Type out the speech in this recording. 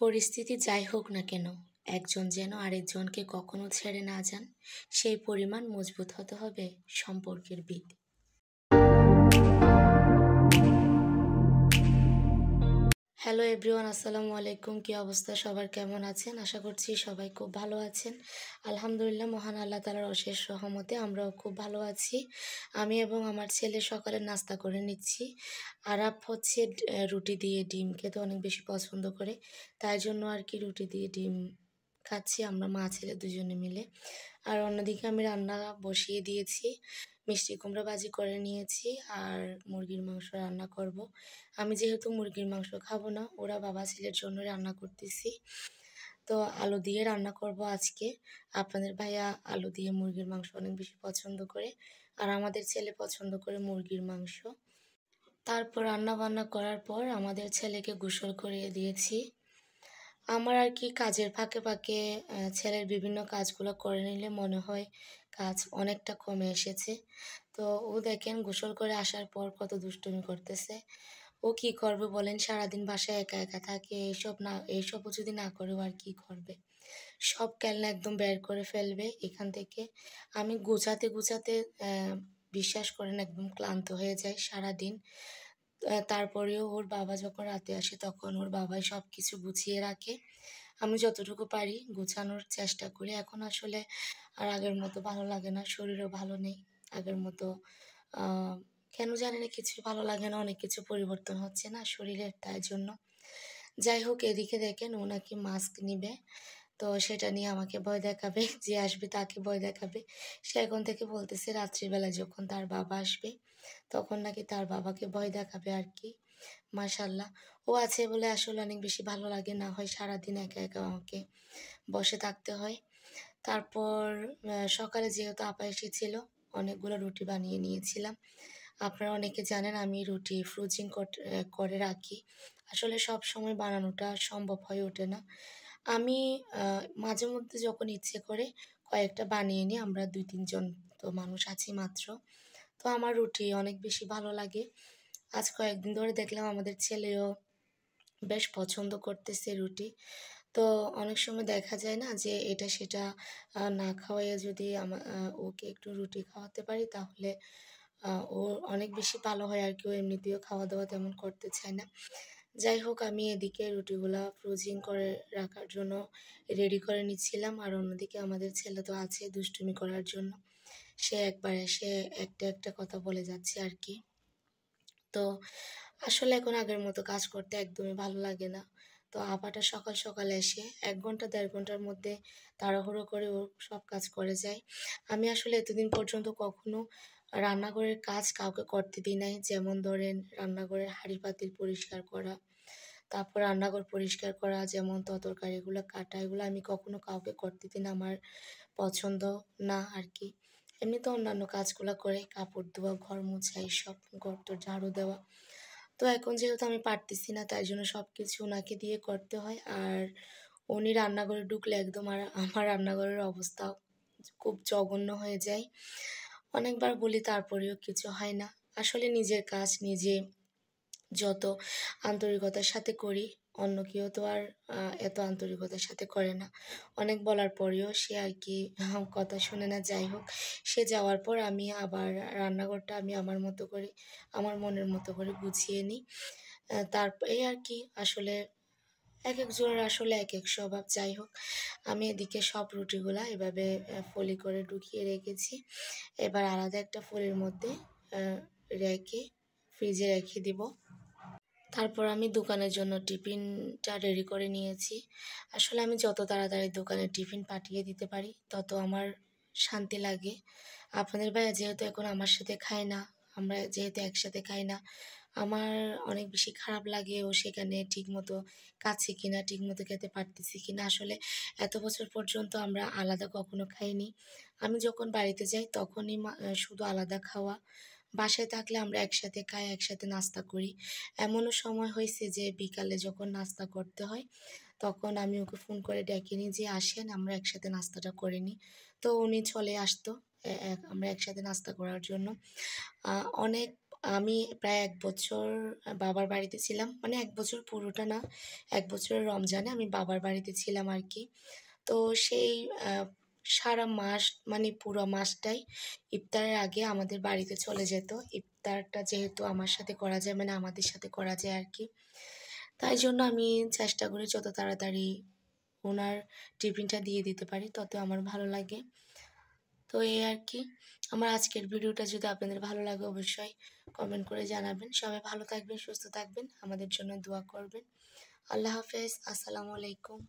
পরিস্থিতি যাই হোক না কেন, একজন যেন আরেকজনকে কখনো ছেড়ে না যান, সেই পরিমাণ মজবুত হতে হবে সম্পর্কের ভিত। হ্যালো এভরিওয়ান, আসসালামু আলাইকুম। কি অবস্থা সবার, কেমন আছেন? আশা করছি সবাই খুব ভালো আছেন। আলহামদুলিল্লাহ, মহান আল্লাহ তাআলার অশেষ রহমতে আমরাও খুব ভালো আছি। আমি এবং আমার ছেলে সকালে নাস্তা করে নিচ্ছি। আরাপ হচ্ছে রুটি দিয়ে ডিম খেতে অনেক বেশি পছন্দ করে, তাই জন্য আর কি রুটি দিয়ে ডিম খাচ্ছি আমরা মা ছেলে দুজনে মিলে। আর অন্যদিকে আমি রান্না বসিয়ে দিয়েছি, মিষ্টি কুমড়া ভাজি করে নিয়েছি আর মুরগির মাংস রান্না করব। আমি যেহেতু মুরগির মাংস খাবো না, ওরা বাবা ছেলের জন্য রান্না করতেছি। তো আলু দিয়ে রান্না করব আজকে। আপনাদের ভাইয়া আলু দিয়ে মুরগির মাংস অনেক বেশি পছন্দ করে, আর আমাদের ছেলে পছন্দ করে মুরগির মাংস। তারপর রান্না বান্না করার পর আমাদের ছেলেকে গোসল করিয়ে দিয়েছি। আমার আর কি কাজের ফাঁকে ফাঁকে ছেলের বিভিন্ন কাজগুলো করে নিলে মনে হয় কাজ অনেকটা কমে এসেছে। তো ও দেখেন গোসল করে আসার পর কত দুষ্টুমি করতেছে। ও কি করবে বলেন, সারাদিন বাসায় একা একা থাকে, এইসবও যদি না করে ও আর কি করবে। সব খেলনা একদম বের করে ফেলবে এখান থেকে। আমি গুছাতে গুছাতে বিশ্বাস করেন একদম ক্লান্ত হয়ে যায় সারাদিন। তারপরেও ওর বাবা যখন রাতে আসে তখন ওর বাবাই সব কিছু গুছিয়ে রাখে। আমি যতটুকু পারি গোছানোর চেষ্টা করি। এখন আসলে আর আগের মতো ভালো লাগে না, শরীরও ভালো নেই আগের মতো। আহ, কেন জানি না কিছুই ভালো লাগে না, অনেক কিছু পরিবর্তন হচ্ছে না শরীরের, তাই জন্য। যাই হোক, এদিকে দেখেন ও নাকি মাস্ক নিবে, তো সেটা নিয়ে আমাকে ভয় দেখাবে, যে আসবে তাকে ভয় দেখাবে। সে এখন থেকে বলতেছে রাত্রিবেলা যখন তার বাবা আসবে তখন নাকি তার বাবাকে ভয় দেখাবে আর কি। মাশাল্লাহ, ও আছে বলে আসলে অনেক বেশি ভালো লাগে, না হয় সারাদিন একা একা আমাকে বসে থাকতে হয়। তারপর সকালে যেহেতু আপা এসেছিল, অনেকগুলো রুটি বানিয়ে নিয়েছিলাম। আপনারা অনেকে জানেন আমি রুটি ফ্রোজিং করে রাখি। আসলে সব সময় বানানোটা সম্ভব হয়ে ওঠে না। আমি মাঝে মধ্যে যখন ইচ্ছে করে কয়েকটা বানিয়ে নিই, আমরা 2-3 জন তো মানুষ আছি মাত্র। তো আমার রুটি অনেক বেশি ভালো লাগে। আজ কয়েকদিন ধরে দেখলাম আমাদের ছেলেও বেশ পছন্দ করতেছে রুটি। তো অনেক সময় দেখা যায় না যে এটা সেটা না খাওয়াইয়ে যদি ওকে একটু রুটি খাওয়াতে পারি তাহলে ও অনেক বেশি ভালো হয় আর কি। ও এমনিতেও খাওয়া দাওয়া তেমন করতে চায় না। যাই হোক, আমি এদিকে রুটিগুলা ফ্রোজিং করে রাখার জন্য রেডি করে নিচ্ছিলাম, আর অন্যদিকে আমাদের ছেলে তো আছে দুষ্টুমি করার জন্য। সে একবার এসে একটা একটা কথা বলে যাচ্ছে আর কি। তো আসলে এখন আগের মতো কাজ করতে একদমই ভালো লাগে না। তো আপাটা সকাল সকাল এসে 1 ঘন্টা 1.5 ঘন্টার মধ্যে তাড়াহুড়ো করে ও সব কাজ করে যায়। আমি আসলে এতদিন পর্যন্ত কখনো রান্নাঘরের কাজ কাউকে করতে দিই নাই। যেমন ধরেন রান্নাঘরের হাঁড়ি পাতিল পরিষ্কার করা, তারপর রান্নাঘর পরিষ্কার করা, যেমন তরকারিগুলো কাটা, এগুলো আমি কখনো কাউকে করতে দিই না, আমার পছন্দ না আর কি। এমনিতে অন্যান্য কাজগুলো করে, কাপড় ধোয়া, ঘর মোছা, এইসব, ঘরটর ঝাড়ু দেওয়া। তো এখন যেহেতু আমি পারতেছি না, তাই জন্য সব কিছু ওনাকে দিয়ে করতে হয়। আর উনি রান্নাঘরে ঢুকলে একদম আমার রান্নাঘরের অবস্থা খুব জঘন্য হয়ে যায়। অনেকবার বলি তারপরেও কিছু হয় না। আসলে নিজের কাজ নিজে যত আন্তরিকতার সাথে করি, অন্য কেউ তো আর এত আন্তরিকতার সাথে করে না। অনেক বলার পরেও সে আর কি কথা শুনে না। যাই হোক, সে যাওয়ার পর আমি আবার রান্নাঘরটা আমি আমার মতো করে, আমার মনের মতো করে গুছিয়ে নিই। তারপর এই আর কি, আসলে এক একজনের আসলে এক এক স্বভাব। যাই হোক, আমি এদিকে সব রুটিগুলা এভাবে ফলি করে ঢুকিয়ে রেখেছি। এবার আলাদা একটা ফলির মধ্যে রেখে ফ্রিজে রেখে দিব। তারপর আমি দোকানের জন্য টিফিনটা রেডি করে নিয়েছি। আসলে আমি যত তাড়াতাড়ি দোকানে টিফিন পাঠিয়ে দিতে পারি তত আমার শান্তি লাগে। আপনাদের ভাইয়া যেহেতু এখন আমার সাথে খায় না, আমরা যেহেতু একসাথে খাই না, আমার অনেক বেশি খারাপ লাগে ও সেখানে ঠিকমতো খাচ্ছে কিনা, ঠিকমতো খেতে পারতেছি কিনা। আসলে এত বছর পর্যন্ত আমরা আলাদা কখনো খাইনি। আমি যখন বাড়িতে যাই তখনই শুধু আলাদা খাওয়া। বাসায় থাকলে আমরা একসাথে খাই, একসাথে নাস্তা করি। এমনও সময় হয়েছে যে বিকালে যখন নাস্তা করতে হয় তখন আমি ওকে ফোন করে ডেকে নিই যে আসেন আমরা একসাথে নাস্তাটা করে নিই। তো উনি চলে আসতো আমরা একসাথে নাস্তা করার জন্য। অনেক আমি প্রায় ১ বছর বাবার বাড়িতে ছিলাম। মানে ১ বছর পুরোটা না, ১ বছরের রমজানে আমি বাবার বাড়িতে ছিলাম আরকি। তো সেই আ সারা মাস মানে পুরো মাসটাই ইফতারের আগে আমাদের বাড়িতে চলে যেত। ইফতারটা যেহেতু আমার সাথে করা যায় মানে আমাদের সাথে করা যায় আরকি। তাই জন্য আমি চেষ্টা করি যত তাড়াতাড়ি উনার টিফিনটা দিয়ে দিতে পারি তত আমার ভালো লাগে। তো এই আরকি। আমার আজকের ভিডিওটা যদি আপনাদের ভালো লাগে অবশ্যই কমেন্ট করে জানাবেন। সবাই ভালো থাকবেন, সুস্থ থাকবেন। আমাদের জন্য দোয়া করবেন। আল্লাহ হাফেজ। আসসালামু আলাইকুম।